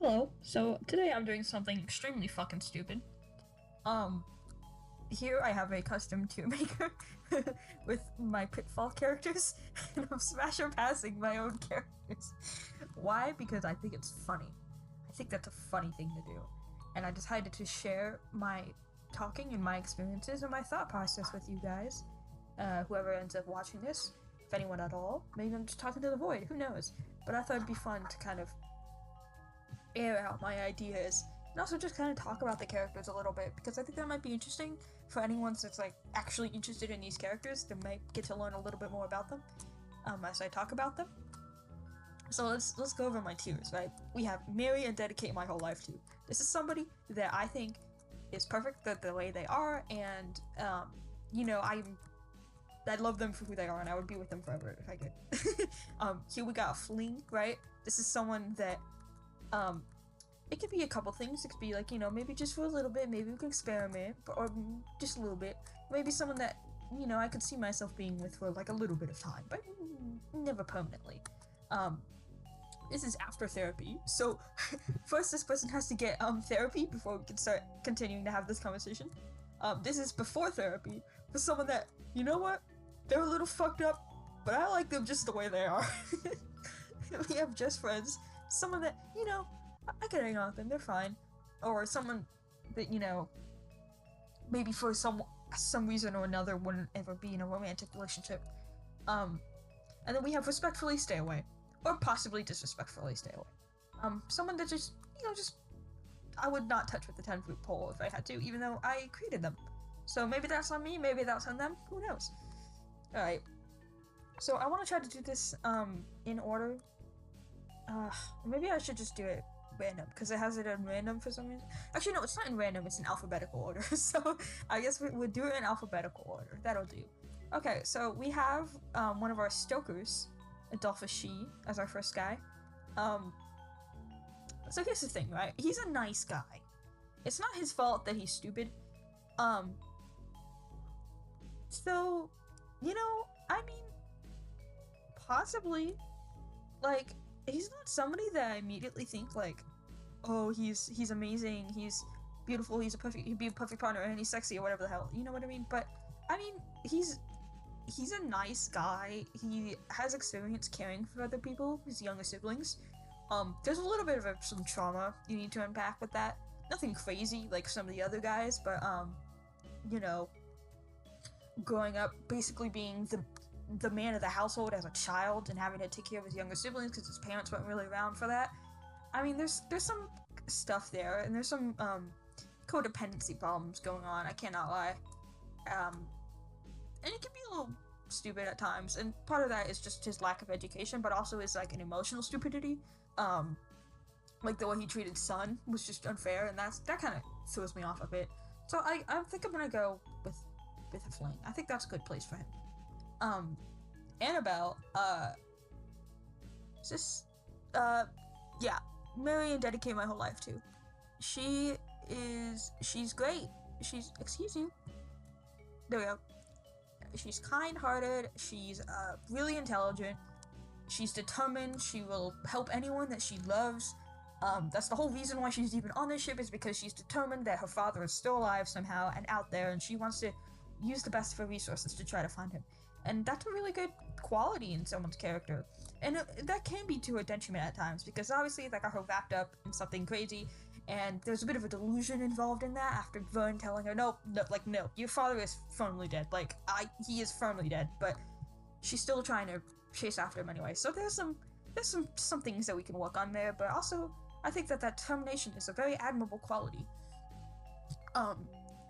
Hello. So today I'm doing something extremely fucking stupid. Um, Here I have a custom tier maker with my Pitfall characters, and I'm smasher passing my own characters. Why? Because I think it's funny. I think that's a funny thing to do, and I decided to share my talking and my experiences and my thought process with you guys. Whoever ends up watching this, if anyone at all, maybe I'm just talking to the void. Who knows? But I thought it'd be fun to kind of air out my ideas and also just kind of talk about the characters a little bit, because I think that might be interesting for anyone that's like actually interested in these characters. They might get to learn a little bit more about them as I talk about them. So let's go over my tiers, right? We have marry and dedicate my whole life to. This is somebody that I think is perfect the way they are, and I love them for who they are, and I would be with them forever if I could. Here we got a fling, right? This is someone that it could be a couple things. It could be like, maybe just for a little bit, maybe we can experiment, or just a little bit. Maybe someone that, I could see myself being with for like a little bit of time, but never permanently. This is after therapy. So first this person has to get therapy before we can start continuing to have this conversation. This is before therapy for someone that, you know what? They're a little fucked up, but I like them just the way they are. We have just friends. Someone that, I can hang out with them, they're fine. Or someone that, maybe for some reason or another wouldn't ever be in a romantic relationship. And then we have respectfully stay away. Or possibly disrespectfully stay away. Someone that just, I would not touch with a 10-foot pole if I had to, even though I created them. So maybe that's on me, maybe that's on them, who knows? Alright. So I want to try to do this, in order. Maybe I should just do it random, because it has it in random for some reason. Actually, no, it's not in random, it's in alphabetical order. So I guess we'll do it in alphabetical order. That'll do. Okay, so we have one of our Stokers, Adolphus She, as our first guy. So here's the thing, right? He's a nice guy. It's not his fault that he's stupid. So, I mean, possibly, like, he's not somebody that I immediately think like, oh, he's amazing, he's beautiful, he'd be a perfect partner, and he's sexy or whatever the hell, you know what I mean? But I mean, he's a nice guy. He has experience caring for other people, his younger siblings. There's a little bit of some trauma you need to unpack with that. Nothing crazy like some of the other guys, but growing up basically being the man of the household as a child and having to take care of his younger siblings because his parents weren't really around for that. I mean, there's some stuff there, and there's some codependency problems going on, I cannot lie. And it can be a little stupid at times, and part of that is just his lack of education, but also is like an emotional stupidity. Like the way he treated Sun was just unfair, and that kind of throws me off a bit. So I think I'm gonna go with a fling. I think that's a good place for him. Annabelle, yeah, marry and dedicate my whole life to. She's great. Excuse you. There we go. She's kind-hearted, she's really intelligent, she's determined, she will help anyone that she loves. That's the whole reason why she's even on this ship, is because she's determined that her father is still alive somehow and out there, and she wants to use the best of her resources to try to find him. And that's a really good quality in someone's character. And that can be to her detriment at times, because obviously that got her wrapped up in something crazy, and there's a bit of a delusion involved in that after Vern telling her, no, your father is firmly dead. He is firmly dead, but she's still trying to chase after him anyway. So there's some things that we can work on there, but also I think that determination is a very admirable quality.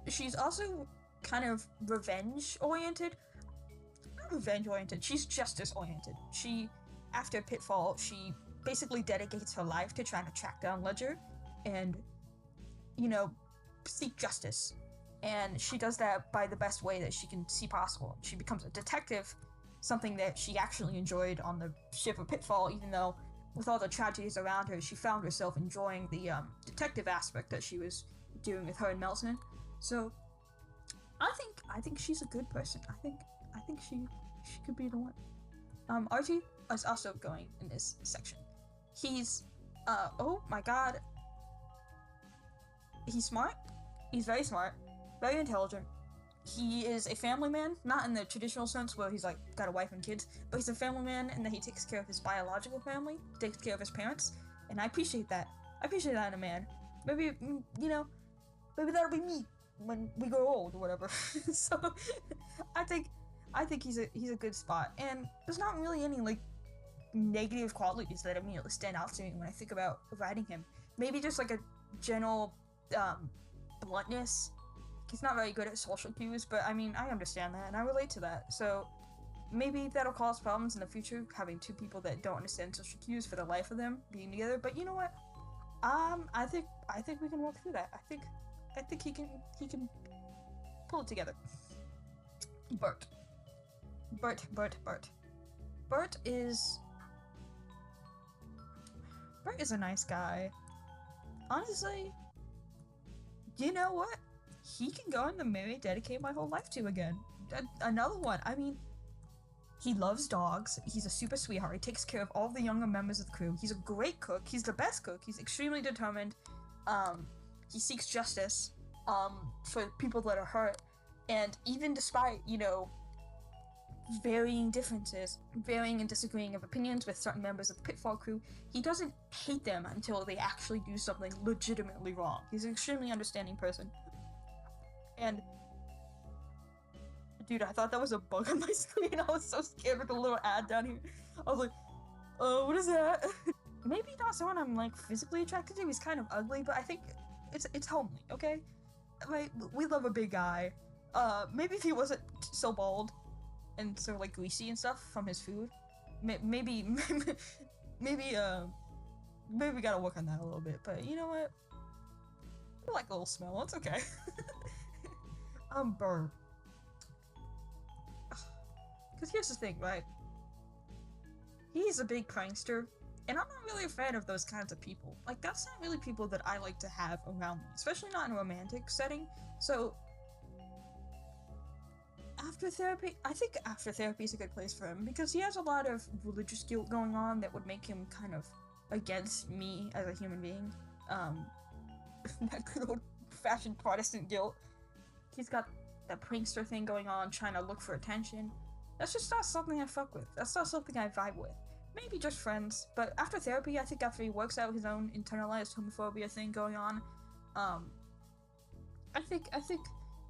She's also kind of revenge-oriented. Not revenge-oriented, she's justice-oriented. After Pitfall, she basically dedicates her life to trying to track down Ledger and, seek justice. And she does that by the best way that she can see possible. She becomes a detective, something that she actually enjoyed on the ship of Pitfall, even though with all the tragedies around her, she found herself enjoying the detective aspect that she was doing with her and Melton. So I think she's a good person. I think she could be the one. Archie is also going in this section. He's Oh my god. He's smart. He's very smart. Very intelligent. He is a family man, not in the traditional sense where he's like got a wife and kids, but he's a family man in that he takes care of his biological family, takes care of his parents, and I appreciate that. I appreciate that in a man. Maybe, maybe that'll be me when we grow old or whatever. So, I think, I think he's a good spot, and there's not really any like negative qualities that immediately stand out to me when I think about writing him. Maybe just like a general bluntness. He's not very good at social cues, but I mean, I understand that and I relate to that. So maybe that'll cause problems in the future, having two people that don't understand social cues for the life of them being together. But you know what? I think we can work through that. I think he can pull it together. Bert. Bert is a nice guy. Honestly, you know what? He can go in the marry, dedicate my whole life to again. Another one. I mean, he loves dogs. He's a super sweetheart. He takes care of all the younger members of the crew. He's a great cook. He's the best cook. He's extremely determined. He seeks justice, for people that are hurt. And even despite, varying differences, varying and disagreeing of opinions with certain members of the Pitfall crew, he doesn't hate them until they actually do something legitimately wrong. He's an extremely understanding person. And dude, I thought that was a bug on my screen. I was so scared with the little ad down here. I was like, what is that? Maybe not someone I'm like physically attracted to. He's kind of ugly, but I think it's homely, okay? Like, we love a big guy. Maybe if he wasn't so bald and so like greasy and stuff from his food, maybe we gotta work on that a little bit. But you know what? I like a little smell. It's okay. Burr. Because here's the thing, right? He's a big prankster, and I'm not really a fan of those kinds of people. Like, that's not really people that I like to have around me, especially not in a romantic setting. So, after therapy, I think after therapy is a good place for him, because he has a lot of religious guilt going on that would make him kind of against me as a human being. That good old-fashioned Protestant guilt. He's got that prankster thing going on, trying to look for attention. That's just not something I fuck with. That's not something I vibe with. Maybe just friends, but after therapy, I think after he works out his own internalized homophobia thing going on, I think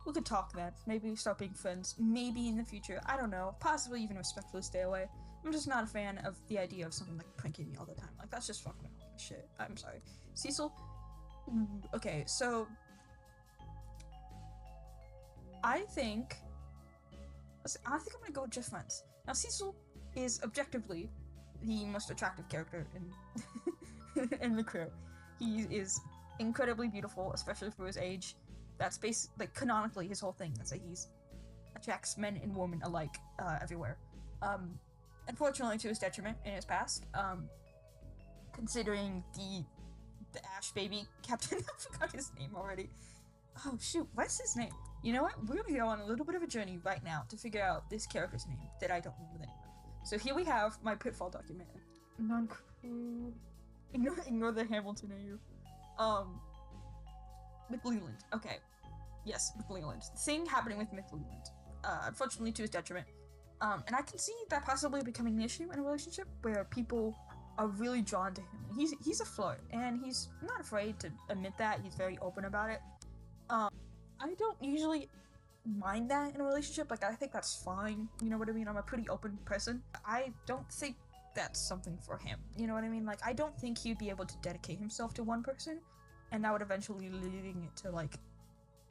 we could talk then. Maybe start being friends. Maybe in the future. I don't know. Possibly even respectfully stay away. I'm just not a fan of the idea of someone like pranking me all the time. Like, that's just fucking annoying shit. I'm sorry. Cecil? Okay, so I think I'm gonna go with just friends. Now, Cecil is objectively the most attractive character in in the crew. He is incredibly beautiful, especially for his age. That's like canonically his whole thing. That's that he's attracts men and women alike everywhere. Unfortunately, to his detriment in his past. Considering the Ash baby captain, I forgot his name already. Oh shoot, what's his name? You know what? We're gonna go on a little bit of a journey right now to figure out this character's name that I don't remember the name of. So here we have my Pitfall document. Non-crew. Ignore the Hamilton AU. McLeland. Okay. Yes, McLeland. Thing happening with McLeland. Unfortunately to his detriment. And I can see that possibly becoming an issue in a relationship where people are really drawn to him. He's a flirt, and he's not afraid to admit that. He's very open about it. I don't usually mind that in a relationship. Like, I think that's fine. You know what I mean? I'm a pretty open person. I don't think that's something for him. You know what I mean? Like, I don't think he'd be able to dedicate himself to one person, and that would eventually leading it to, like,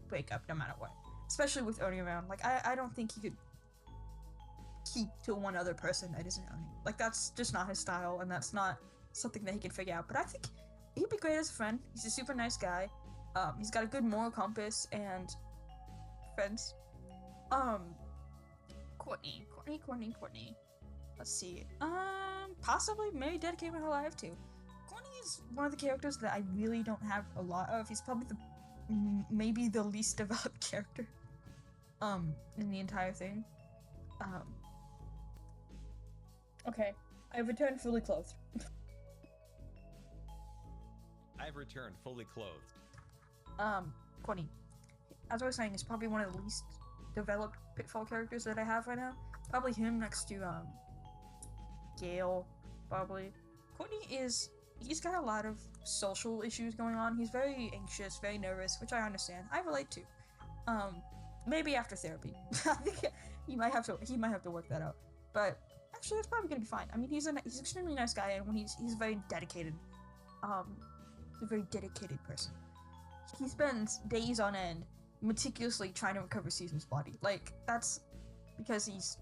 break up no matter what. Especially with Ernie around. Like, I don't think he could keep to one other person that isn't Ernie. Like, that's just not his style, and that's not something that he can figure out. But I think he'd be great as a friend. He's a super nice guy. He's got a good moral compass and friends. Courtney. Let's see. Possibly maybe dedicate my whole life to. Courtney is one of the characters that I really don't have a lot of. He's probably maybe the least developed character, in the entire thing. Okay. I returned fully clothed. I've returned fully clothed. Courtney, as I was saying, is probably one of the least developed Pitfall characters that I have right now. Probably him next to, Gale, probably. Courtney he's got a lot of social issues going on. He's very anxious, very nervous, which I understand. I relate to. Maybe after therapy. I think he might have to work that out. But actually, it's probably gonna be fine. I mean, he's an extremely nice guy, and when he's very dedicated. He's a very dedicated person. He spends days on end meticulously trying to recover Caesar's body. Like, that's because he's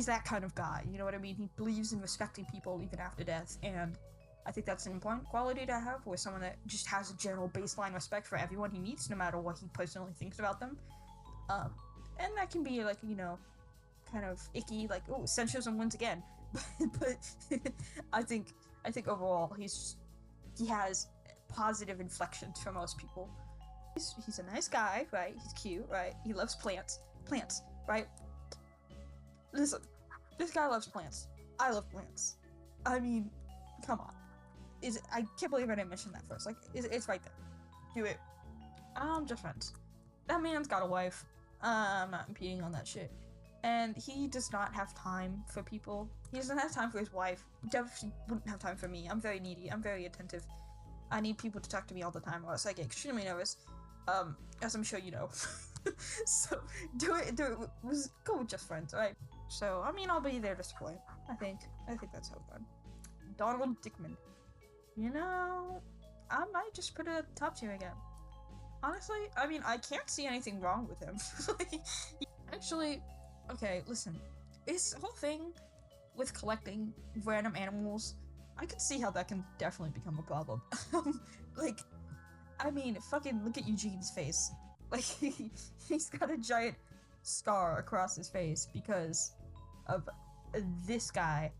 that kind of guy, you know what I mean? He believes in respecting people even after death, and I think that's an important quality to have with someone that just has a general baseline respect for everyone he meets, no matter what he personally thinks about them. And that can be, like, you know, kind of icky, like, oh, centrism wins again. but I think overall he has positive inflections for most people. He's a nice guy, right? He's cute, right? He loves plants, right? Listen, this guy loves plants. I love plants. I mean, come on. I can't believe I didn't mention that first. Like, it's right there. Do it. Just friends. That man's got a wife. I'm not impeding on that shit. And he does not have time for people. He doesn't have time for his wife. He definitely wouldn't have time for me. I'm very needy. I'm very attentive. I need people to talk to me all the time, or else I get extremely nervous. As I'm sure you know. So, do it, go with just friends, right? So, I mean, I'll be there to support. I think that's how it's done. Donald Dickman. You know, I might just put it at the top tier again. Honestly, I mean, I can't see anything wrong with him. Actually, okay, listen. This whole thing with collecting random animals, I can see how that can definitely become a problem. Like, I mean, fucking look at Eugene's face. Like, he's got a giant scar across his face because of this guy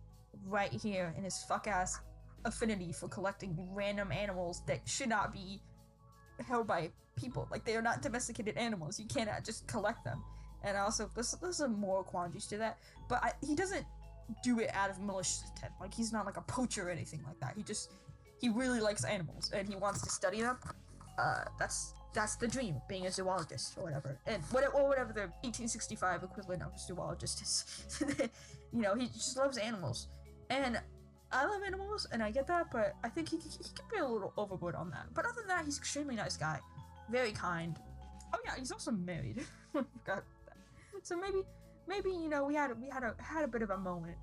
right here and his fuck-ass affinity for collecting random animals that should not be held by people. Like, they are not domesticated animals. You cannot just collect them. And also, there's some moral quandaries to that, but he doesn't do it out of malicious intent. Like, he's not like a poacher or anything like that. He really likes animals, and he wants to study them. That's the dream, being a zoologist or whatever. And whatever the 1865 equivalent of a zoologist is. You know, he just loves animals. And I love animals, and I get that, but I think he can be a little overboard on that. But other than that, he's an extremely nice guy. Very kind. Oh yeah, he's also married. I forgot that. So maybe, you know, we had a bit of a moment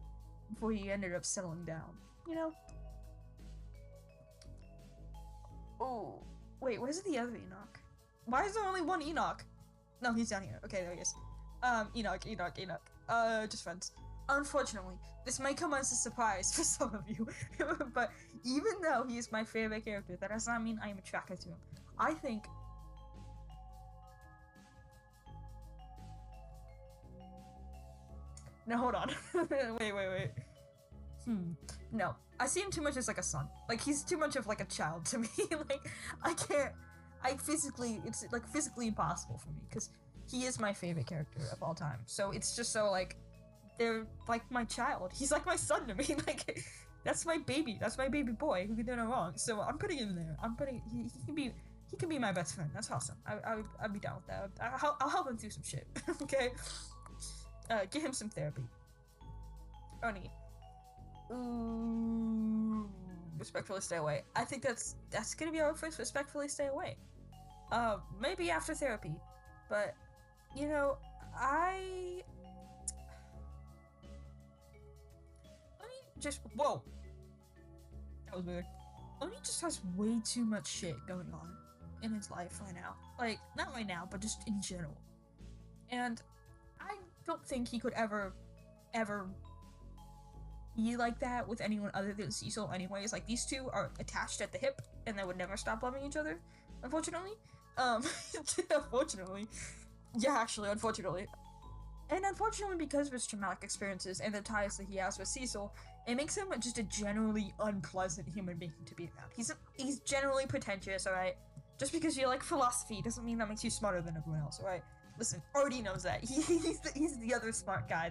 before he ended up settling down, you know? Oh, wait, where's the other Enoch? Why is there only one Enoch? No, he's down here. Okay, there he is. Enoch. Just friends. Unfortunately, this may come as a surprise for some of you, but even though he is my favorite character, that does not mean I am attracted to him. I think... No, hold on. wait. No. I see him too much as like a son. Like, he's too much of like a child to me. Like, it's like physically impossible for me, because he is my favorite character of all time. So it's just so like, they're like my child. He's like my son to me. Like, that's my baby boy who can do no wrong. So I'm putting him there. He can be my best friend. That's awesome. I'd be down with that. I'll help him through some shit. Okay? Get him some therapy. Oni. Ooh, respectfully stay away. I think that's gonna be our first respectfully stay away. Maybe after therapy, but you know, whoa, that was weird. Oni just has way too much shit going on in his life right now. Like, not right now, but just in general. And I don't think he could ever be like that with anyone other than Cecil anyways. Like, these two are attached at the hip, and they would never stop loving each other, unfortunately. Unfortunately. Yeah, actually, unfortunately. And unfortunately, because of his traumatic experiences and the ties that he has with Cecil, it makes him just a generally unpleasant human being to be around. He's generally pretentious, alright? Just because you like philosophy doesn't mean that makes you smarter than everyone else, alright? Listen, already knows that. He's the other smart guy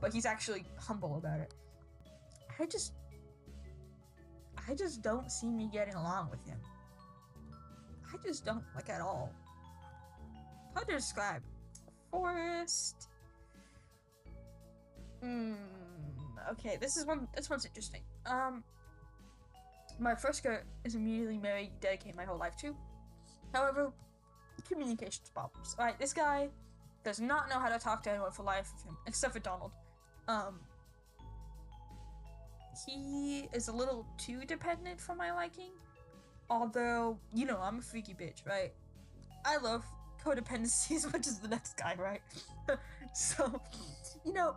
but he's actually humble about it. I just don't see me getting along with him. I just don't, like, at all. How to describe? Forest. Okay, this one's interesting. My first girl is immediately married, dedicate my whole life to. However, communications problems. Alright, this guy does not know how to talk to anyone for life of him, except for Donald. He is a little too dependent for my liking. Although, you know, I'm a freaky bitch, right? I love codependency as much as the next guy, right? So, you know,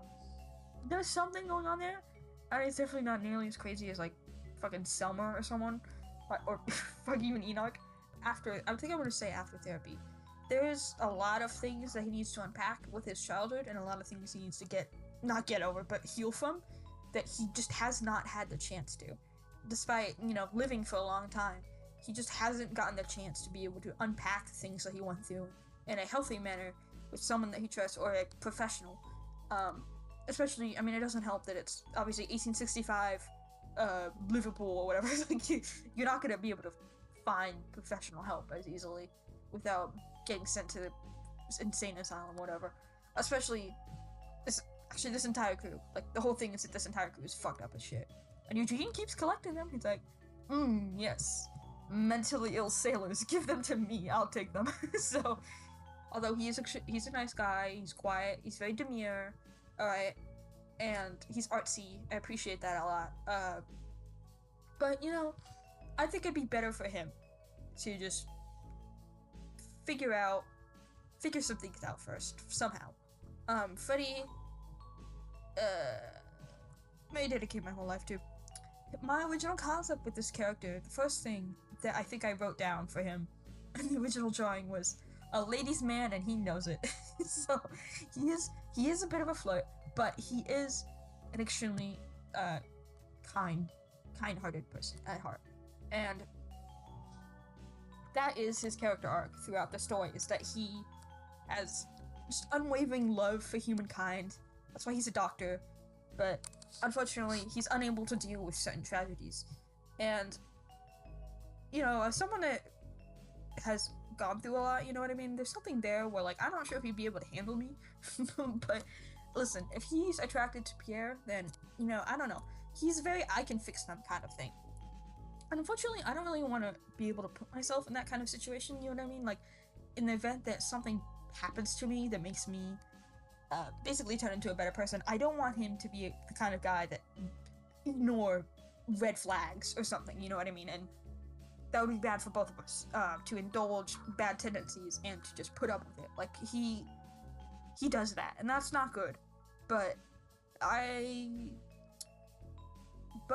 there's something going on there. I mean, it's definitely not nearly as crazy as, like, fucking Selma or someone. Or fucking even Enoch. I think I'm gonna say after therapy. There's a lot of things that he needs to unpack with his childhood, and a lot of things he needs to not get over, but heal from, that he just has not had the chance to. Despite, you know, living for a long time, he just hasn't gotten the chance to be able to unpack things that he went through in a healthy manner with someone that he trusts or a professional. Especially, I mean, it doesn't help that it's obviously 1865, Liverpool or whatever. Like, you're not gonna be able to find professional help as easily without getting sent to the insane asylum, whatever. Especially this entire crew. Like, the whole thing is that this entire crew is fucked up as shit. And Eugene keeps collecting them. He's like, yes, mentally ill sailors, give them to me, I'll take them. So, although he's a nice guy, he's quiet, he's very demure, alright, and he's artsy, I appreciate that a lot. But, you know, I think it'd be better for him to just figure some things out first, somehow. Freddie, may dedicate my whole life to. My original concept with this character, the first thing that I think I wrote down for him in the original drawing was a ladies' man, and he knows it. So he is a bit of a flirt, but he is an extremely kind-hearted person at heart, and that is his character arc throughout the story, is that he has just unwavering love for humankind. That's why he's a doctor, but unfortunately he's unable to deal with certain tragedies. And, you know, as someone that has gone through a lot, you know what I mean, there's something there where, like, I'm not sure if he'd be able to handle me. But listen, if he's attracted to Pierre, then, you know, I don't know, he's very I can fix them kind of thing. And unfortunately, I don't really want to be able to put myself in that kind of situation, you know what I mean? Like, in the event that something happens to me that makes me basically turn into a better person, I don't want him to be the kind of guy that ignore red flags or something, you know what I mean? And that would be bad for both of us, to indulge bad tendencies and to just put up with it. Like, he does that, and that's not good. But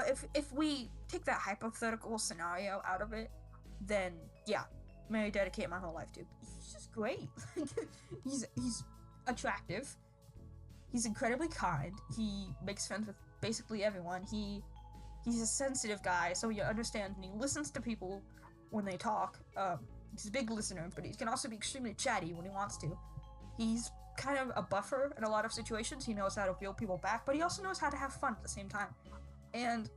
if we take that hypothetical scenario out of it, then yeah, may I dedicate my whole life to. He's just great. He's attractive. He's incredibly kind. He makes friends with basically everyone. He's a sensitive guy, so you understand, and he listens to people when they talk. He's a big listener, but he can also be extremely chatty when he wants to. He's kind of a buffer in a lot of situations. He knows how to reel people back, but he also knows how to have fun at the same time. And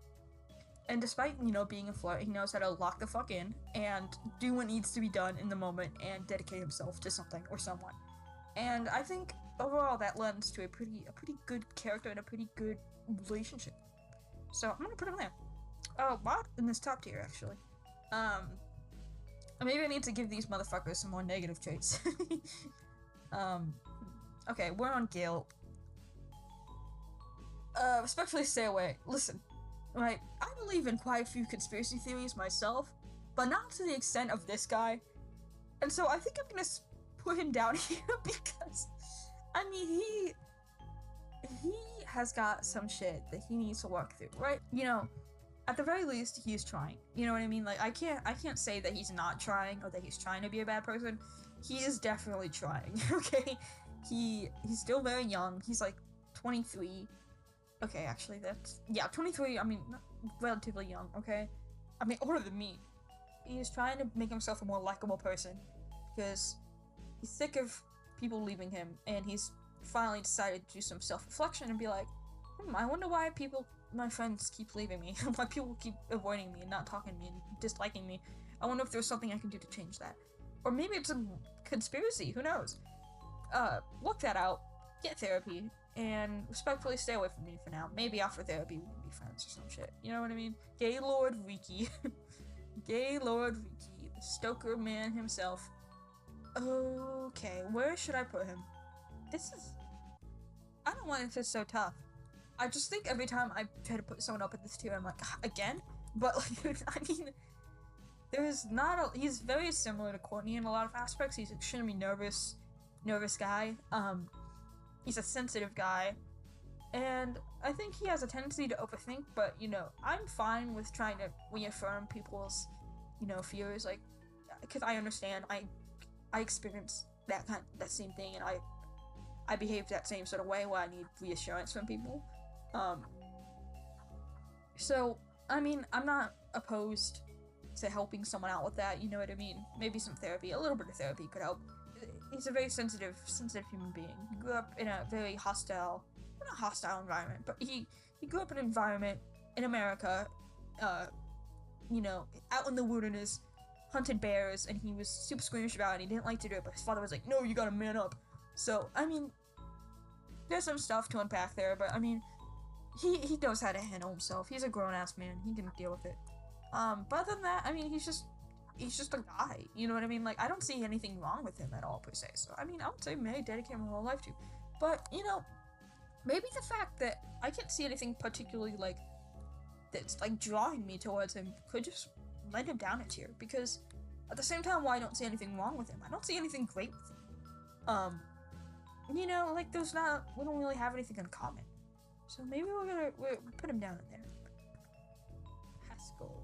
despite, you know, being a flirt, he knows how to lock the fuck in and do what needs to be done in the moment and dedicate himself to something or someone. And I think overall that lends to a pretty good character and a pretty good relationship. So I'm gonna put him there. Oh, what? In this top tier, actually. Maybe I need to give these motherfuckers some more negative traits. Okay, we're on Gale. Respectfully stay away. Listen, right, I believe in quite a few conspiracy theories myself, but not to the extent of this guy. And so I think I'm gonna put him down here because, I mean, he has got some shit that he needs to work through, right? You know, at the very least, he's trying. You know what I mean? Like, I can't say that he's not trying or that he's trying to be a bad person. He is definitely trying, okay? He's still very young. He's like 23. Okay, actually, yeah, 23, I mean, relatively young, okay? I mean, older than me. He's trying to make himself a more likable person because he's sick of people leaving him, and he's finally decided to do some self-reflection and be like, I wonder why people my friends keep leaving me, why people keep avoiding me and not talking to me and disliking me. I wonder if there's something I can do to change that. Or maybe it's a conspiracy, who knows? Look that out, get therapy, and respectfully stay away from me for now. Maybe after therapy we can be friends or some shit, you know what I mean? Gaylord Riki. Gaylord Riki, the Stoker man himself. Okay, where should I put him? I don't want it to be so tough. I just think every time I try to put someone up at this tier, I'm like, again? But, like, I mean, he's very similar to Courtney in a lot of aspects. He's an extremely nervous guy. He's a sensitive guy. And I think he has a tendency to overthink, but, you know, I'm fine with trying to reaffirm people's, you know, fears, like, because I understand, I experience that same thing, and I behave that same sort of way where I need reassurance from people. So, I mean, I'm not opposed to helping someone out with that, you know what I mean? Maybe some therapy, a little bit of therapy could help. He's a very sensitive human being. He grew up in a very hostile, not a hostile environment, but he grew up in an environment in America, you know, out in the wilderness, hunted bears, and he was super squeamish about it, and he didn't like to do it, but his father was like, no, you gotta man up. So, I mean, there's some stuff to unpack there, but I mean, he knows how to handle himself. He's a grown-ass man. He can deal with it. But other than that, I mean, he's just a guy, you know what I mean? Like, I don't see anything wrong with him at all, per se. So, I mean, I would say may dedicate my whole life to. But, you know, maybe the fact that I can't see anything particularly, like, that's, like, drawing me towards him could just let him down a tier. Because, at the same time, while I don't see anything wrong with him, I don't see anything great with him. You know, like, we don't really have anything in common. So maybe we'll put him down in there. Haskell.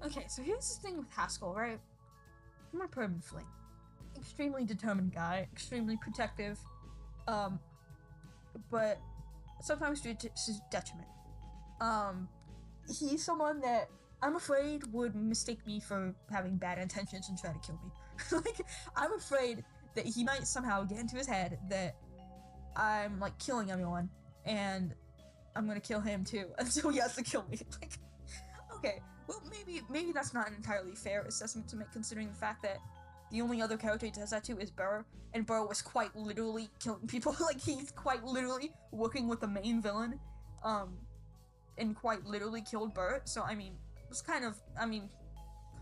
Okay, so here's the thing with Haskell, right? I'm gonna put him in Fling. Extremely determined guy, extremely protective, but sometimes to his detriment. He's someone that I'm afraid would mistake me for having bad intentions and try to kill me. Like, I'm afraid that he might somehow get into his head that I'm, like, killing everyone, and I'm gonna kill him too, and so he has to kill me. Like, okay, well, maybe that's not an entirely fair assessment to make, considering the fact that the only other character he does that to is Burr, and Burr was quite literally killing people. Like, he's quite literally working with the main villain, and quite literally killed Burr, so, I mean, it was kind of,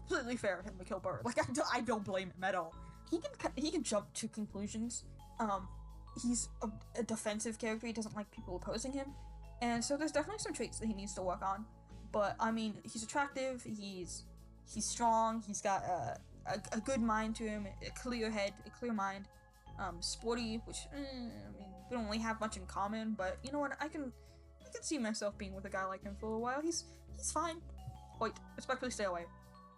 completely fair of him to kill Burr. Like, I don't blame him at all. He can jump to conclusions. He's a defensive character. He doesn't like people opposing him, and so there's definitely some traits that he needs to work on. But I mean, he's attractive. He's strong. He's got a good mind to him, a clear head, a clear mind. Sporty, which I mean, we don't really have much in common. But you know what? I can see myself being with a guy like him for a while. He's fine. Wait, respectfully stay away.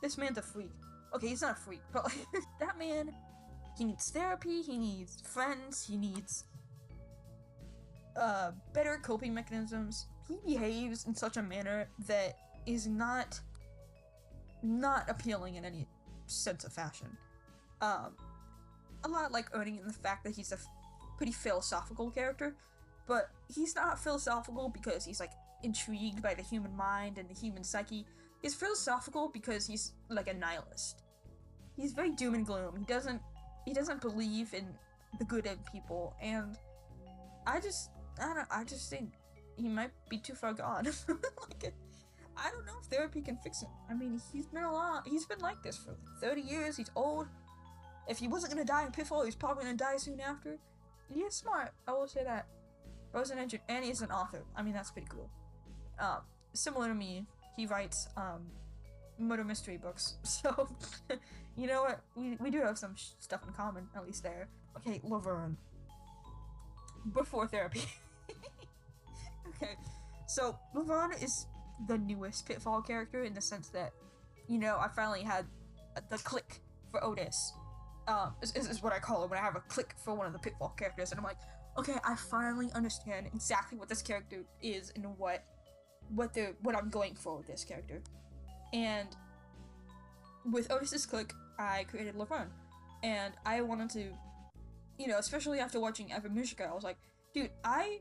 This man's a freak. Okay, he's not a freak, but like, that man, he needs therapy, he needs friends, he needs better coping mechanisms. He behaves in such a manner that is not appealing in any sense of fashion. A lot like Ernie in the fact that he's a pretty philosophical character, but he's not philosophical because he's like intrigued by the human mind and the human psyche. He's philosophical because he's like a nihilist. He's very doom and gloom. He doesn't believe in the good in people, and I just think he might be too far gone. Like, I don't know if therapy can fix him. I mean, he's been like this for like 30 years. He's old. If he wasn't gonna die in Pitfall, he's probably gonna die soon after. He's smart, I will say that. Rose and Engine, and he's an author. I mean, that's pretty cool. Similar to me, he writes murder mystery books. So, you know what? We do have some stuff in common, at least there. Okay, Laverne. Before therapy. Okay, so Laverne is the newest Pitfall character in the sense that, you know, I finally had the click for Otis. This is what I call it when I have a click for one of the Pitfall characters, and I'm like, okay, I finally understand exactly what this character is and what I'm going for with this character. And with Otis's click, I created Laverne, and I wanted to you know, especially after watching Evan Mishka, I was like, dude, I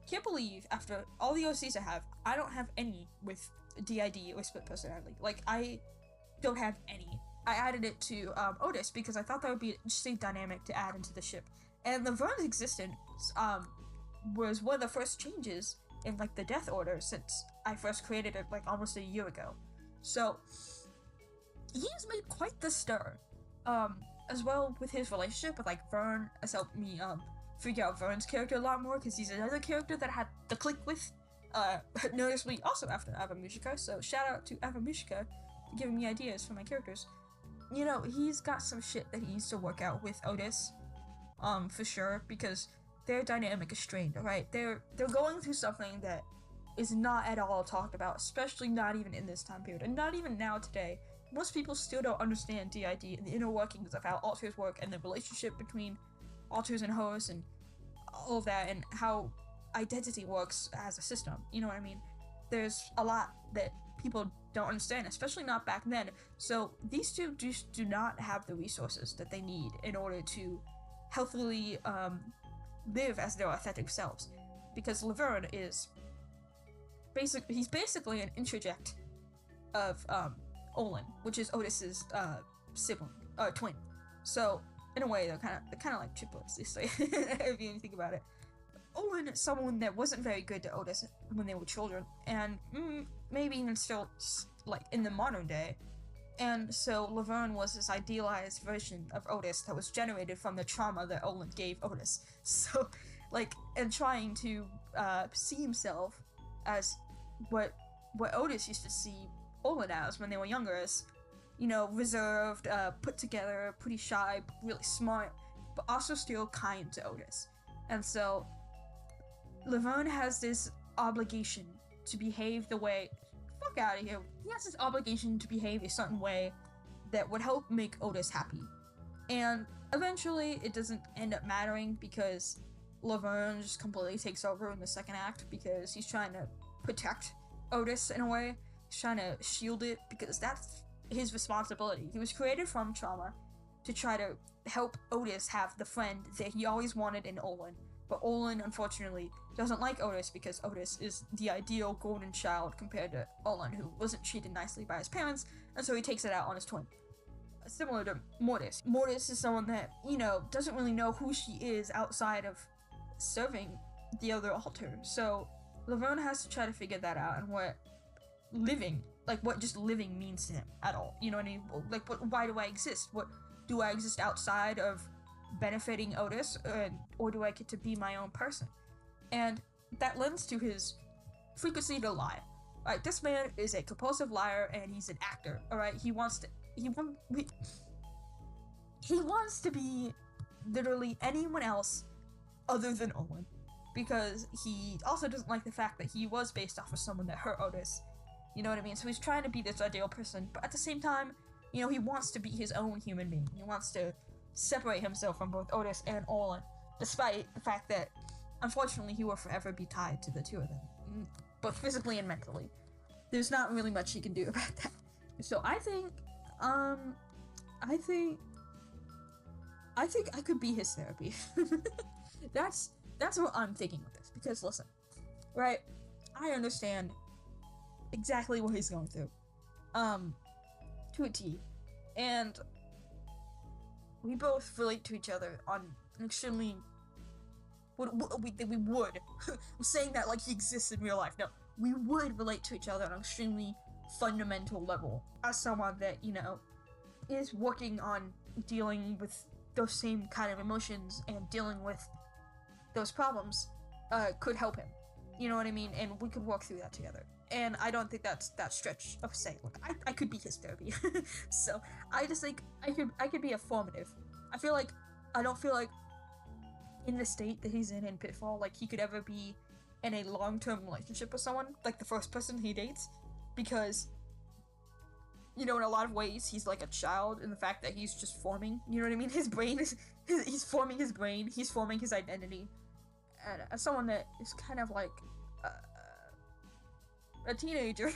can't believe after all the OCs I don't have any with DID or split personality. Like, I don't have any. I added it to Otis because I thought that would be an interesting dynamic to add into the ship. And Laverne's existence was one of the first changes in like the Death Order since I first created it like almost a year ago. So he has made quite the stir. As well with his relationship with like Vern has helped me figure out Vern's character a lot more because he's another character that I had to click with noticeably also after Avamushika. So shout out to Avamushika for giving me ideas for my characters. You know, he's got some shit that he needs to work out with Otis, for sure, because their dynamic is strained, right? They're going through something that is not at all talked about, especially not even in this time period, and not even now today. Most people still don't understand DID and the inner workings of how alters work and the relationship between alters and hosts and all of that, and how identity works as a system. You know what I mean? There's a lot that people don't understand, especially not back then. So these two just do not have the resources that they need in order to healthily live as their authentic selves. Because Laverne is he's basically an interject of Olin, which is Otis's sibling, twin. So in a way, they're kind of like triplets, if you think about it. Olin is someone that wasn't very good to Otis when they were children, and maybe even still, like, in the modern day. And so Laverne was this idealized version of Otis that was generated from the trauma that Olin gave Otis. So, like, and trying to see himself as what Otis used to see Olin as when they were younger, as, you know, reserved, put together, pretty shy, really smart, but also still kind to Otis. And so Laverne has this obligation to behave the way, fuck out of here, he has this obligation to behave a certain way that would help make Otis happy. And eventually it doesn't end up mattering because Laverne just completely takes over in the second act because he's trying to protect Otis in a way. He's trying to shield it because that's his responsibility. He was created from trauma to try to help Otis have the friend that he always wanted in Olin. But Olin, unfortunately, doesn't like Otis because Otis is the ideal golden child compared to Olin, who wasn't treated nicely by his parents, and so he takes it out on his twin. Similar to Mortis. Mortis is someone that, you know, doesn't really know who she is outside of serving the other altar. So Laverne has to try to figure that out and what just living means to him at all. You know what I mean? Like, why do I exist? What do I exist outside of benefiting Otis, or do I get to be my own person? And that lends to his frequency to lie. Alright, this man is a compulsive liar and he's an actor. Alright, he wants to be literally anyone else other than Olin, because he also doesn't like the fact that he was based off of someone that hurt Otis. You know what I mean? So he's trying to be this ideal person, but at the same time, you know, he wants to be his own human being. He wants to separate himself from both Otis and Olin, despite the fact that, unfortunately, he will forever be tied to the two of them, both physically and mentally. There's not really much he can do about that. So I think I could be his therapy. That's what I'm thinking with this, because listen, right, I understand exactly what he's going through, to a T, and we both relate to each other on an extremely, we would, I'm saying that like he exists in real life, no, we would relate to each other on an extremely fundamental level, as someone that, you know, is working on dealing with those same kind of emotions and dealing with those problems, could help him, you know what I mean, and we could work through that together. And I don't think that's that stretch of saying, look, I could be his therapy. So I just think I could be a formative. I don't feel like in the state that he's in Pitfall, like he could ever be in a long-term relationship with someone, like the first person he dates, because, you know, in a lot of ways, he's like a child in the fact that he's just forming, you know what I mean? His brain is, he's forming his brain, he's forming his identity, and as someone that is kind of like a teenager.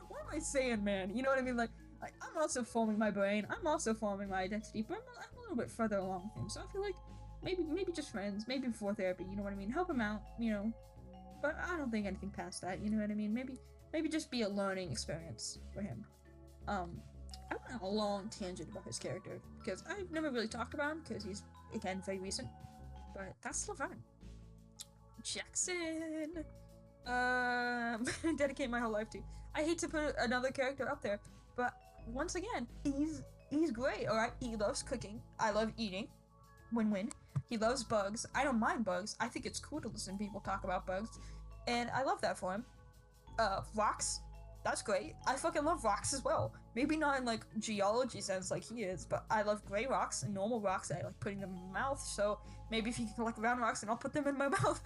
What am I saying, man? You know what I mean? Like I'm also forming my brain, I'm also forming my identity, but I'm a little bit further along with him. So I feel like maybe just friends, maybe before therapy, you know what I mean? Help him out, you know. But I don't think anything past that, you know what I mean? Maybe just be a learning experience for him. I went on a long tangent about his character because I've never really talked about him because he's, again, very recent. But that's Laverne. Jackson. Dedicate my whole life to. I hate to put another character up there, but once again, he's great. All right, he loves cooking. I love eating. Win-win. He loves bugs. I don't mind bugs. I think it's cool to listen to people talk about bugs, and I love that for him. Rocks. That's great. I fucking love rocks as well. Maybe not in like geology sense like he is, but I love gray rocks and normal rocks. I like putting them in my mouth. So maybe if he can collect round rocks, and I'll put them in my mouth.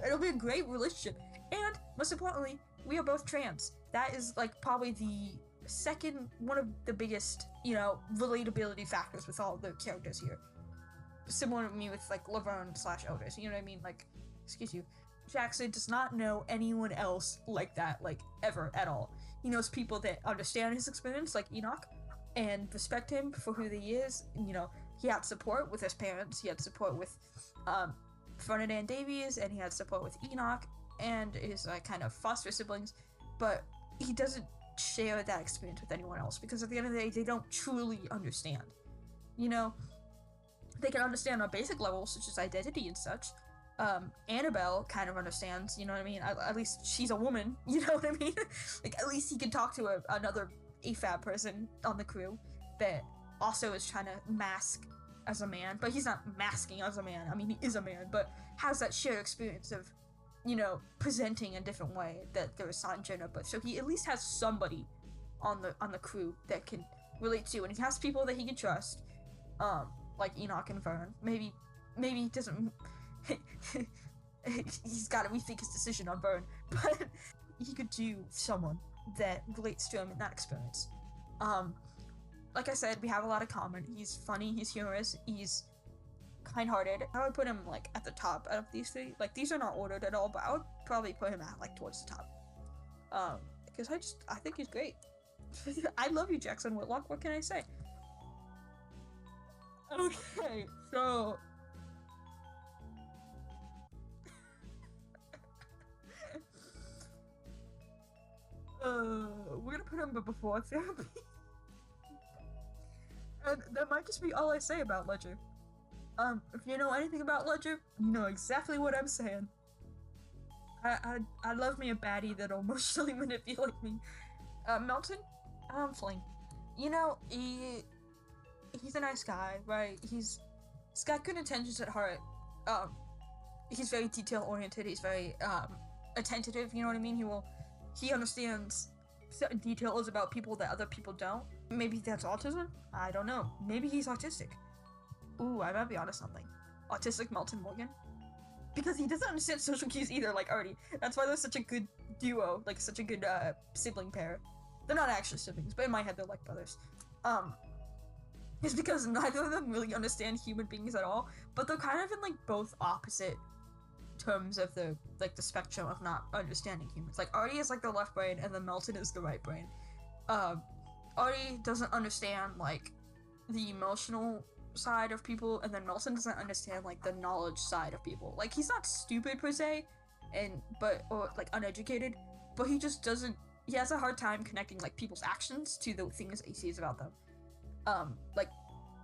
It'll be a great relationship. And most importantly, we are both trans. That is like probably the second one of the biggest, you know, relatability factors with all the characters here. Similar to me with like Laverne / Otis. You know what I mean? Like, excuse you. Jackson does not know anyone else like that, like, ever, at all. He knows people that understand his experience, like Enoch, and respect him for who he is. And, you know, he had support with his parents, he had support with, Ferdinand Davies, and he had support with Enoch, and his, kind of foster siblings, but he doesn't share that experience with anyone else, because at the end of the day, they don't truly understand. You know? They can understand on basic levels, such as identity and such. Annabelle kind of understands, you know what I mean? At least she's a woman, you know what I mean? Like, at least he can talk to another AFAB person on the crew that also is trying to mask as a man, but he's not masking as a man. I mean, he is a man, but has that shared experience of, you know, presenting a different way that they're assigned gender, but so he at least has somebody on the crew that can relate to, and he has people that he can trust, like Enoch and Vern. Maybe he doesn't. He's got to rethink his decision on Vern, but he could do someone that relates to him in that experience. Like I said, we have a lot in common. He's funny, he's humorous, he's kind-hearted. I would put him like at the top out of these three. Like, these are not ordered at all, but I would probably put him at like towards the top. Because I think he's great. I love you, Jackson Whitlock. What can I say? Okay, so we're gonna put him before therapy. And that might just be all I say about Ledger. If you know anything about Ledger, you know exactly what I'm saying. I love me a baddie that'll emotionally manipulate me. Melton? Fling. You know, he's a nice guy, right? He's got good intentions at heart. He's very detail-oriented, he's very, attentive, you know what I mean? He understands certain details about people that other people don't. Maybe that's autism? I don't know. Maybe he's autistic. Ooh, I might be onto something. Autistic Melton Morgan? Because he doesn't understand social cues either, like Artie. That's why they're such a good duo, like such a good, sibling pair. They're not actually siblings, but in my head they're like brothers. It's because neither of them really understand human beings at all, but they're kind of in, like, both opposite terms of the spectrum of not understanding humans. Like, Artie is like the left brain, and then Melton is the right brain. Artie doesn't understand, like, the emotional side of people, and then Melton doesn't understand, like, the knowledge side of people. Like, he's not stupid per se, or like uneducated, but he just doesn't. He has a hard time connecting, like, people's actions to the things that he sees about them. Like,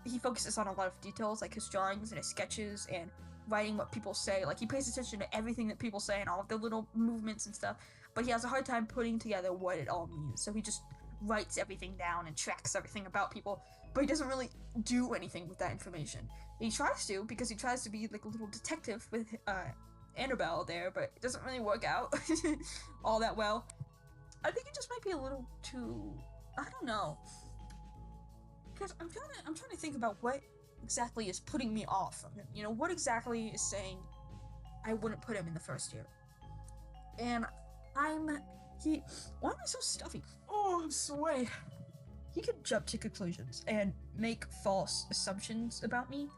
he focuses on a lot of details, like his drawings and his sketches and writing what people say. Like, he pays attention to everything that people say and all of their little movements and stuff, but he has a hard time putting together what it all means. So he just writes everything down and tracks everything about people, but he doesn't really do anything with that information. He tries to, because he tries to be like a little detective with Annabelle there, but it doesn't really work out all that well. I think it just might be a little too, I don't know, because I'm trying to think about what exactly is putting me off from him. You know, what exactly is saying I wouldn't put him in the first year? And why am I so stuffy? Oh, I'm sweaty. He could jump to conclusions and make false assumptions about me,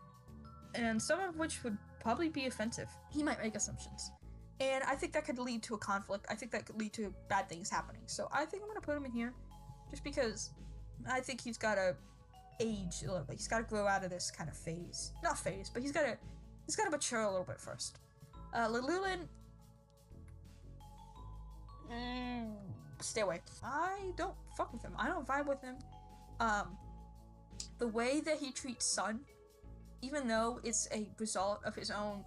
and some of which would probably be offensive. He might make assumptions, and I think that could lead to a conflict. I think that could lead to bad things happening. So I think I'm gonna put him in here, just because I think he's got a age a little bit. He's gotta grow out of this kind of phase. Not phase, but he's gotta mature a little bit first. Lilulin, stay away. I don't fuck with him. I don't vibe with him. The way that he treats Sun, even though it's a result of his own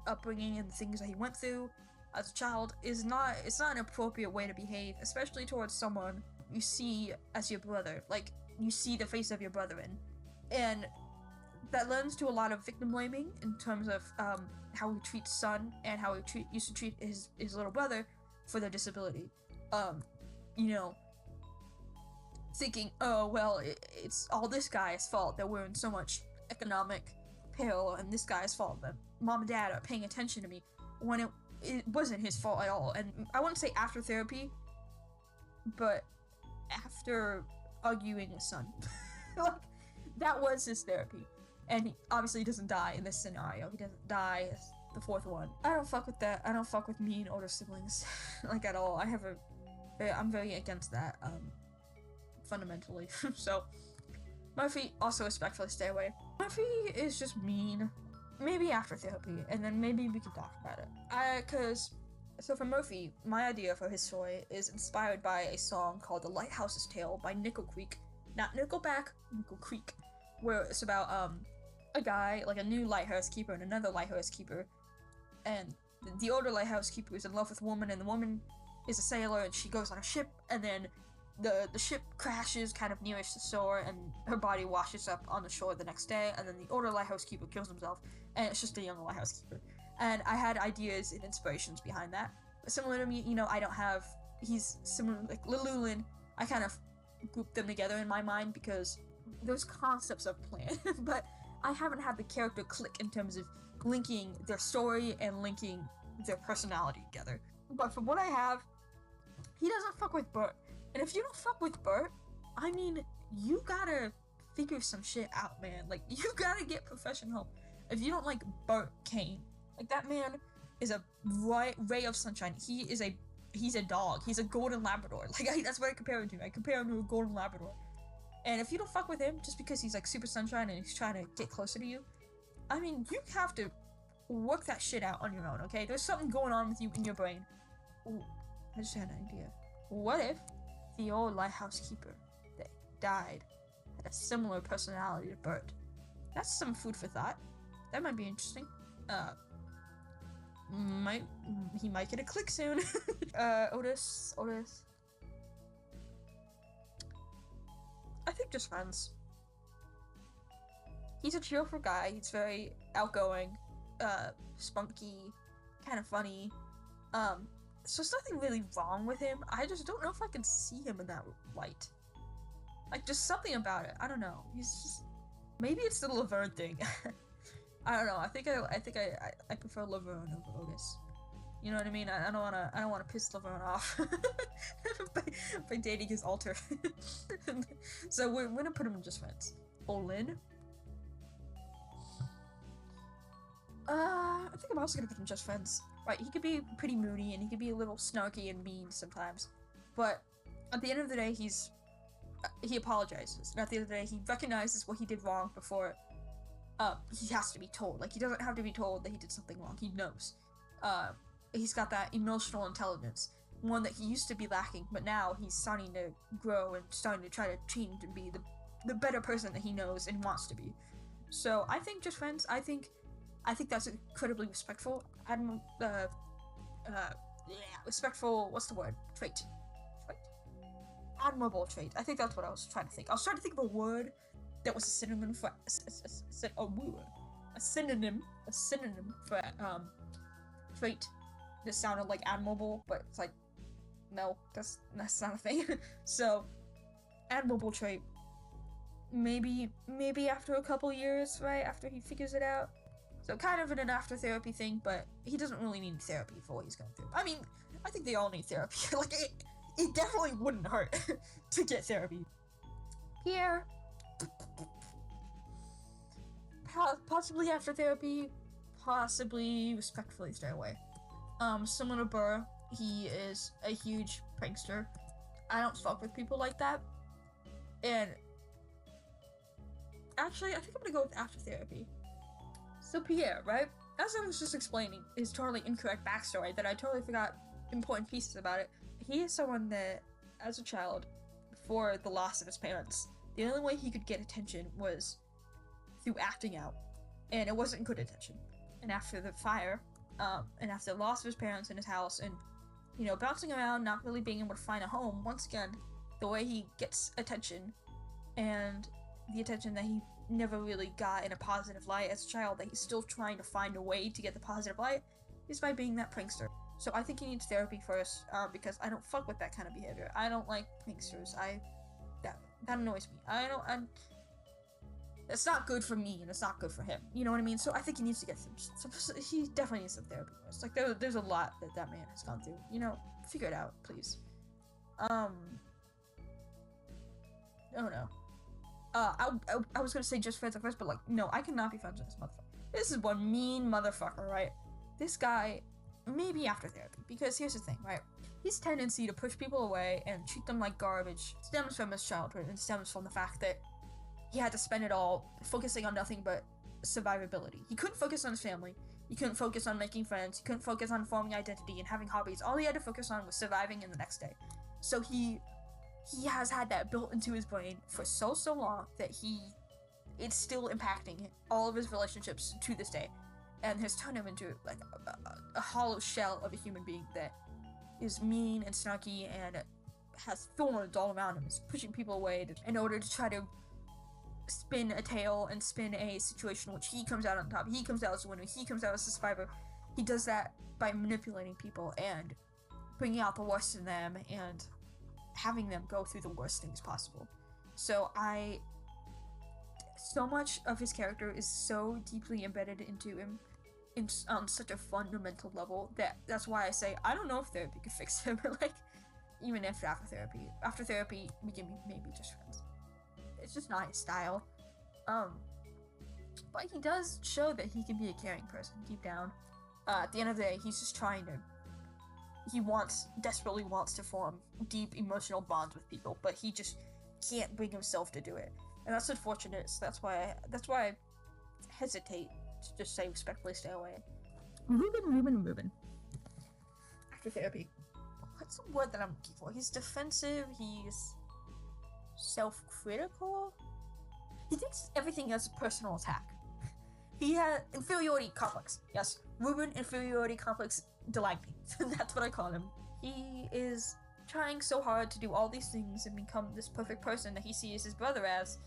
upbringing and the things that he went through as a child, it's not an appropriate way to behave, especially towards someone you see as your brother. Like, you see the face of your brother in. And that lends to a lot of victim blaming in terms of how he treats Sun and how he used to treat his little brother for their disability. You know, thinking, oh, well, it's all this guy's fault that we're in so much economic peril, and this guy's fault that mom and dad are paying attention to me, when it wasn't his fault at all. And I wouldn't say after therapy, but after arguing with Sun. Like, that was his therapy. And he obviously doesn't die in this scenario. He doesn't die as the fourth one. I don't fuck with that. I don't fuck with mean older siblings, like, at all. I'm very against that, fundamentally. So, Murphy, also respectfully stay away. Murphy is just mean. Maybe after therapy, and then maybe we can talk about it. So for Murphy, my idea for his story is inspired by a song called The Lighthouse's Tale by Nickel Creek. Not Nickelback, Nickel Creek. Where it's about, a guy, like a new lighthouse keeper and another lighthouse keeper. And the older lighthouse keeper is in love with a woman, and the woman is a sailor, and she goes on a ship, and then the ship crashes kind of nearest the shore, and her body washes up on the shore the next day, and then the older lighthouse keeper kills himself, and it's just a younger lighthouse keeper. And I had ideas and inspirations behind that. Similar to me, you know, he's similar, like Lilulin, I kind of grouped them together in my mind because those concepts are planned, but I haven't had the character click in terms of linking their story and linking their personality together. But from what I have, he doesn't fuck with Bert. And if you don't fuck with Bert, I mean, you gotta figure some shit out, man. Like, you gotta get professional help. If you don't like Bert Kane, like, that man is a ray of sunshine. He's a dog. He's a golden Labrador. Like, that's what I compare him to. I compare him to a golden Labrador. And if you don't fuck with him just because he's like super sunshine and he's trying to get closer to you, I mean, you have to work that shit out on your own, okay? There's something going on with you in your brain. Ooh, I just had an idea. What if the old lighthouse keeper that died had a similar personality to Bert? That's some food for thought. That might be interesting. He might get a click soon. Otis. I think just friends. He's a cheerful guy. He's very outgoing, spunky, kind of funny. So there's nothing really wrong with him. I just don't know if I can see him in that light. Like, just something about it. I don't know. He's just... Maybe it's the Laverne thing. I don't know. I think I prefer Laverne over Otis. You know what I mean? I don't wanna piss Laverne off by dating his alter. So we're gonna put him in just friends. Olin. I think I'm also gonna put him in just friends. Right? He could be pretty moody and he could be a little snarky and mean sometimes, but at the end of the day, he apologizes, and at the end of the day, he recognizes what he did wrong before. He has to be told. Like, he doesn't have to be told that he did something wrong. He knows. He's got that emotional intelligence, one that he used to be lacking, but now he's starting to grow and starting to try to change and be the better person that he knows and wants to be. So I think just friends. I think that's incredibly respectful. Respectful. What's the word? Trait. Admirable trait. I think that's what I was trying to think. I was trying to think of a word that was a synonym for a synonym for trait that sounded like admirable, but it's like, no, that's not a thing. So, admirable trait. Maybe after a couple years, right? After he figures it out. So kind of in an after therapy thing, but he doesn't really need therapy for what he's going through. I mean, I think they all need therapy. Like, it definitely wouldn't hurt to get therapy. Pierre. Possibly after therapy, possibly respectfully stay away. Similar to Burr, he is a huge prankster. I don't fuck with people like that. And actually, I think I'm gonna go with after therapy. So Pierre, right? As I was just explaining his totally incorrect backstory that I totally forgot important pieces about it, he is someone that, as a child, before the loss of his parents, the only way he could get attention was through acting out. And it wasn't good attention. And after the fire, and after the loss of his parents in his house, and, you know, bouncing around, not really being able to find a home, once again, the way he gets attention, and the attention that he never really got in a positive light as a child, that he's still trying to find a way to get the positive light, is by being that prankster. So I think he needs therapy first, because I don't fuck with that kind of behavior. I don't like pranksters. That annoys me. It's not good for me, and it's not good for him. You know what I mean? So I think he needs to get he definitely needs some therapy. It's like, there's a lot that man has gone through. You know, figure it out, please. Oh no. I was gonna say just friends at first, but like, no, I cannot be friends with this motherfucker. This is one mean motherfucker, right? This guy, maybe after therapy, because here's the thing, right? His tendency to push people away and treat them like garbage stems from his childhood, and stems from the fact that he had to spend it all focusing on nothing but survivability. He couldn't focus on his family. He couldn't focus on making friends. He couldn't focus on forming identity and having hobbies. All he had to focus on was surviving in the next day. So he has had that built into his brain for so long that it's still impacting all of his relationships to this day, and has turned him into like a hollow shell of a human being that is mean and snarky and has thorns all around him. Is pushing people away in order to try to spin a tale and spin a situation in which he comes out on top. He comes out as a winner. He comes out as a survivor. He does that by manipulating people and bringing out the worst in them and having them go through the worst things possible. So so much of his character is so deeply embedded into him on such a fundamental level that's why I say I don't know if therapy could fix him. Like, even if after therapy we can be maybe just friends. It's just not his style. But he does show that he can be a caring person deep down. At the end of the day, he's just he desperately wants to form deep emotional bonds with people, but he just can't bring himself to do it. And that's unfortunate, so that's why I hesitate to just say respectfully stay away. Ruben. After therapy. What's the word that I'm looking for? He's defensive, he's self-critical. He takes everything as a personal attack. He has inferiority complex. Yes, Ruben inferiority complex Delagny. That's what I call him. He is trying so hard to do all these things and become this perfect person that he sees his brother as,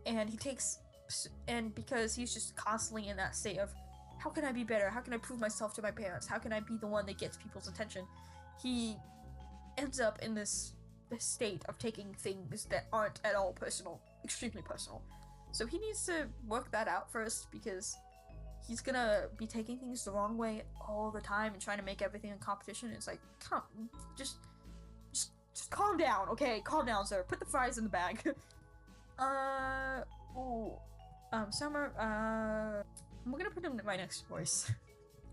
and because he's just constantly in that state of, how can I be better? How can I prove myself to my parents? How can I be the one that gets people's attention? He ends up in this state of taking things that aren't at all personal, extremely personal. So he needs to work that out first, because he's gonna be taking things the wrong way all the time and trying to make everything a competition. It's like, just calm down, okay? Calm down, sir. Put the fries in the bag. Summer, I'm gonna put him in my next voice.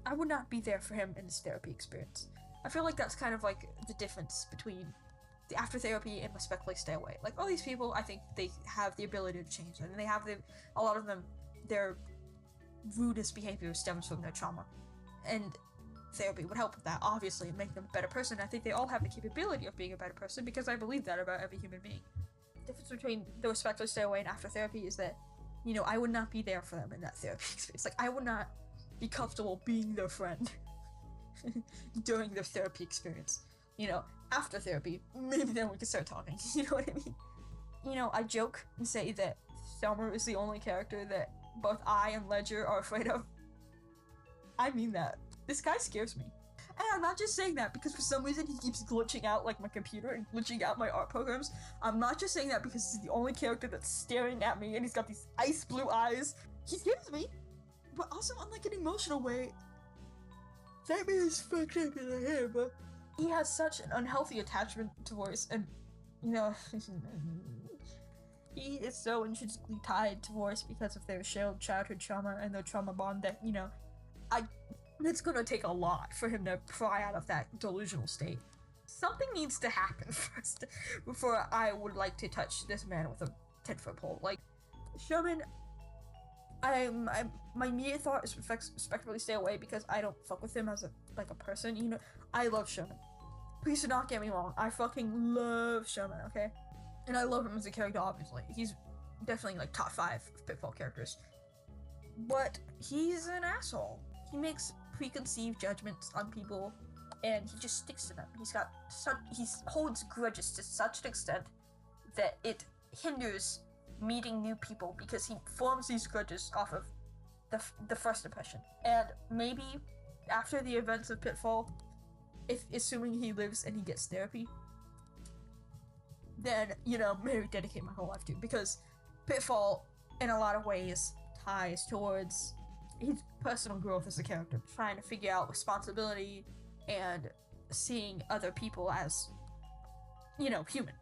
I would not be there for him in his therapy experience. I feel like that's kind of like the difference between the after therapy and respectfully stay away. Like, all these people, I think they have the ability to change, and they have a lot of them, their rudest behavior stems from their trauma, and therapy would help with that, obviously, and make them a better person. I think they all have the capability of being a better person, because I believe that about every human being. The difference between the respectfully stay away and after therapy is that, you know, I would not be there for them in that therapy experience. Like, I would not be comfortable being their friend during their therapy experience. You know, after therapy, maybe then we can start talking. You know what I mean? You know, I joke and say that Summer is the only character that both I and Ledger are afraid of. I mean that. This guy scares me. And I'm not just saying that because for some reason he keeps glitching out like my computer and glitching out my art programs. I'm not just saying that because he's the only character that's staring at me and he's got these ice blue eyes. He scares me, but also on like an emotional way. That man is fucked up in the head, but he has such an unhealthy attachment to Voice, and, you know, he is so intrinsically tied to Voice because of their shared childhood trauma and their trauma bond that, you know, it's gonna take a lot for him to pry out of that delusional state. Something needs to happen first before I would like to touch this man with a 10-foot pole. Like, Sherman, my immediate thought is respectfully stay away because I don't fuck with him as a person. You know, I love Sherman. Please do not get me wrong. I fucking love Sherman, okay? And I love him as a character, obviously. He's definitely like top 5 of Pitfall characters. But he's an asshole. He makes preconceived judgments on people, and he just sticks to them. He holds grudges to such an extent that it hinders meeting new people because he forms these grudges off of the first impression. And maybe after the events of Pitfall, if assuming he lives and he gets therapy, then, you know, maybe dedicate my whole life to, because Pitfall in a lot of ways ties towards his personal growth as a character, trying to figure out responsibility and seeing other people as, you know, human.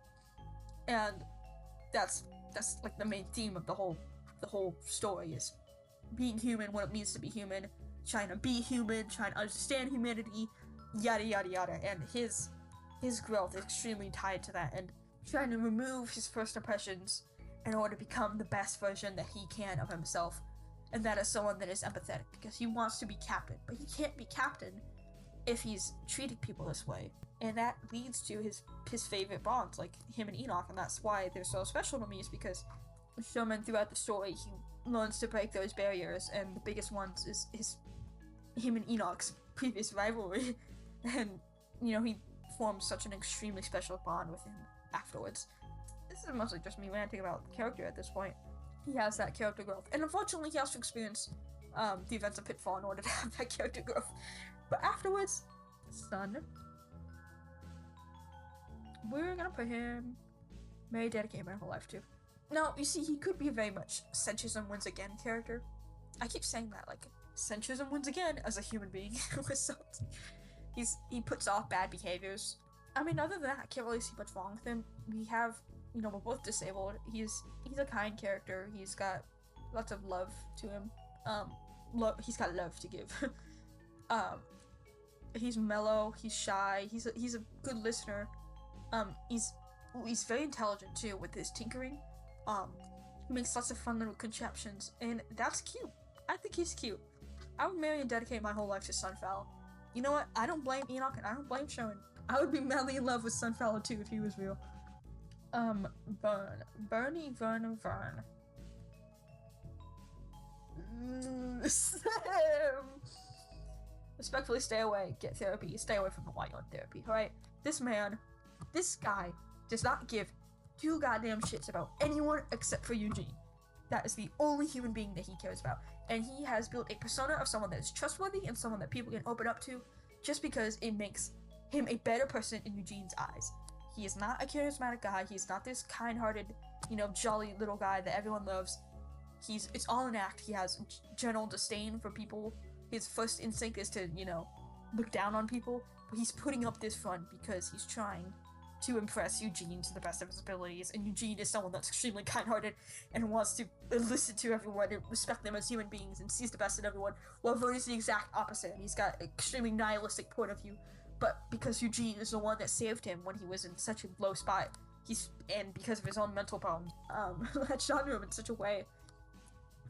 And that's like the main theme of the whole story, is being human, what it means to be human, trying to be human, trying to understand humanity, yada yada yada. And his growth is extremely tied to that, and trying to remove his first impressions in order to become the best version that he can of himself. And that is someone that is empathetic, because he wants to be captain, but he can't be captain if he's treating people this way. And that leads to his favorite bonds, like him and Enoch, and that's why they're so special to me, is because Sherman, throughout the story, he learns to break those barriers, and the biggest ones is him and Enoch's previous rivalry. And, you know, he forms such an extremely special bond with him afterwards. This is mostly just me ranting about the character at this point. He has that character growth, and unfortunately he has to experience the events of Pitfall in order to have that character growth. But afterwards, Sun, we're gonna put him, may dedicate my whole life to. Now, you see, he could be a very much centrism wins again character. I keep saying that, like, centrism wins again as a human being. He puts off bad behaviors. I mean, other than that, I can't really see much wrong with him. We have, you know, we're both disabled. He's a kind character. He's got lots of love to him. He's got love to give. He's mellow. He's shy. He's a good listener. He's very intelligent too with his tinkering. He makes lots of fun little contraptions, and that's cute. I think he's cute. I would marry and dedicate my whole life to Sunfowl. You know what? I don't blame Enoch, and I don't blame Sherman. I would be madly in love with Sunfowl too if he was real. Vern. Respectfully stay away, get therapy, stay away from Hawaii on therapy, alright? This guy does not give 2 goddamn shits about anyone except for Eugene. That is the only human being that he cares about. And he has built a persona of someone that is trustworthy and someone that people can open up to, just because it makes him a better person in Eugene's eyes. He is not a charismatic guy. He's not this kind-hearted, you know, jolly little guy that everyone loves. It's all an act. He has general disdain for people. His first instinct is to, you know, look down on people. But he's putting up this front because he's trying to impress Eugene to the best of his abilities. And Eugene is someone that's extremely kind-hearted and wants to listen to everyone and respect them as human beings and sees the best in everyone. While Vern is the exact opposite. He's got an extremely nihilistic point of view. But because Eugene is the one that saved him when he was in such a low spot, and because of his own mental problems, latched onto him in such a way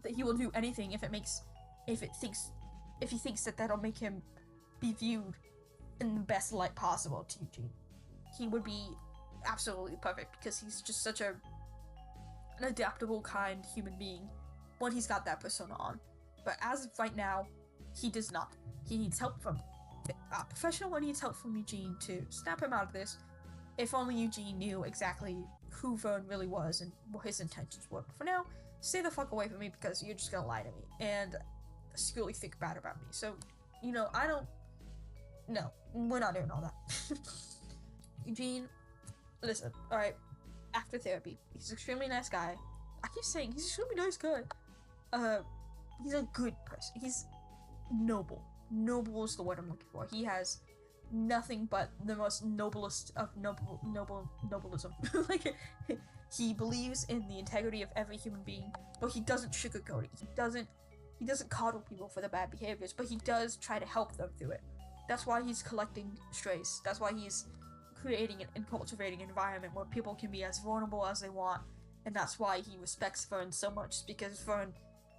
that he will do anything if he thinks that that'll make him be viewed in the best light possible to Eugene. He would be absolutely perfect because he's just such an adaptable, kind human being when he's got that persona on. But as of right now, he does not. He needs help from a professional, and needs help from Eugene to snap him out of this. If only Eugene knew exactly who Vern really was and what his intentions were. But for now, stay the fuck away from me because you're just gonna lie to me and secretly think bad about me. So, you know, no, we're not doing all that. Eugene, listen, alright, after therapy, he's an extremely nice guy. I keep saying he's an extremely nice guy. He's a good person. He's noble. Noble is the word I'm looking for. He has nothing but the most noblest of nobilism. Like, he believes in the integrity of every human being, but he doesn't sugarcoat it. He doesn't coddle people for their bad behaviors, but he does try to help them through it. That's why he's collecting strays. That's why he's creating and cultivating an environment where people can be as vulnerable as they want and that's why he respects Vern so much, because Vern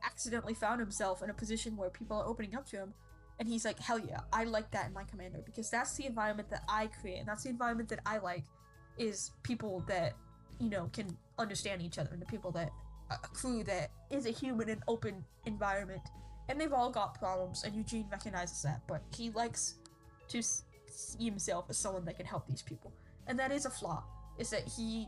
accidentally found himself in a position where people are opening up to him, and he's like, hell yeah, I like that in my commander, because that's the environment that I create, and that's the environment that I like, is people that, you know, can understand each other, and the people that, a crew that is a human and open environment. And they've all got problems, and Eugene recognizes that, but he likes to see himself as someone that can help these people. And that is a flaw, is that he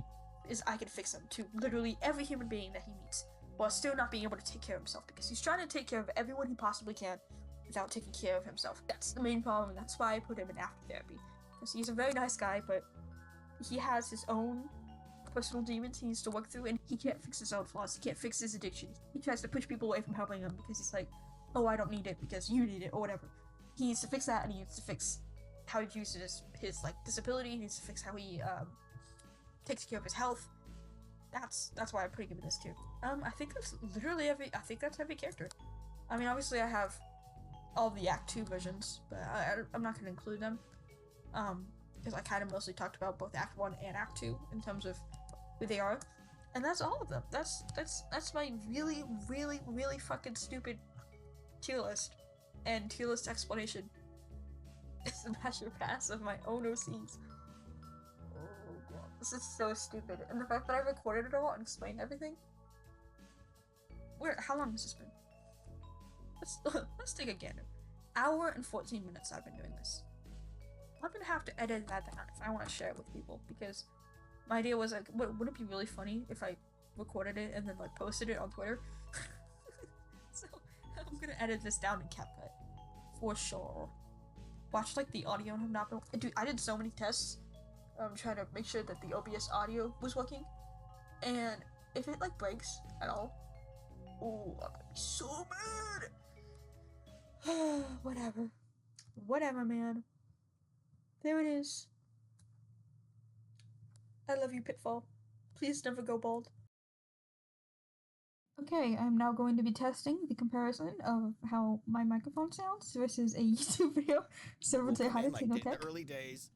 is, I can fix him to literally every human being that he meets, while still not being able to take care of himself, because he's trying to take care of everyone he possibly can without taking care of himself. That's the main problem, and that's why I put him in after therapy. Because he's a very nice guy, but he has his own personal demons he needs to work through, and he can't fix his own flaws. He can't fix his addiction. He tries to push people away from helping him because he's like, oh, I don't need it because you need it, or whatever. He needs to fix that, and he needs to fix how he uses his like disability. He needs to fix how he takes care of his health. That's why I'm putting him in this tier. I think that's literally every. I think that's every character. I mean, obviously I have all the Act 2 versions, but I'm not gonna include them. Because I kind of mostly talked about both Act 1 and Act 2 in terms of who they are. And that's all of them. That's my really, really, really fucking stupid tier list. And tier list explanation is the measure pass of my own OCs. Oh god, this is so stupid. And the fact that I recorded it all and explained everything. How long has this been? Let's take a gander. Hour and 14 minutes I've been doing this. I'm gonna have to edit that down if I want to share it with people, because my idea was like, would it be really funny if I recorded it and then like posted it on Twitter? So I'm gonna edit this down in CapCut for sure. Watch like the audio have not been. Dude, I did so many tests, trying to make sure that the OBS audio was working, and if it like breaks at all, oh, I'm gonna be so mad. Whatever, man. There it is. I love you, Pitfall. Please never go bald. Okay, I'm now going to be testing the comparison of how my microphone sounds versus a YouTube video. So everyone say hi to like in Tinotech. the early days,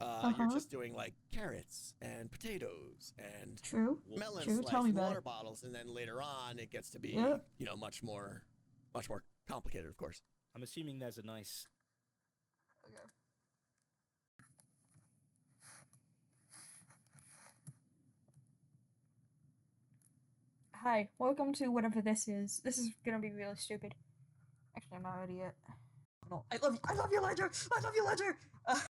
you're just doing like carrots and potatoes and melons, True. Tell me about water it. bottles, and then later on it gets to be, Yep. you know, much more complicated, of course. I'm assuming there's a nice... Okay. Hi, welcome to whatever this is. This is gonna be really stupid. Actually, I'm not ready yet. No, I love you, Ledger! I love you, Ledger!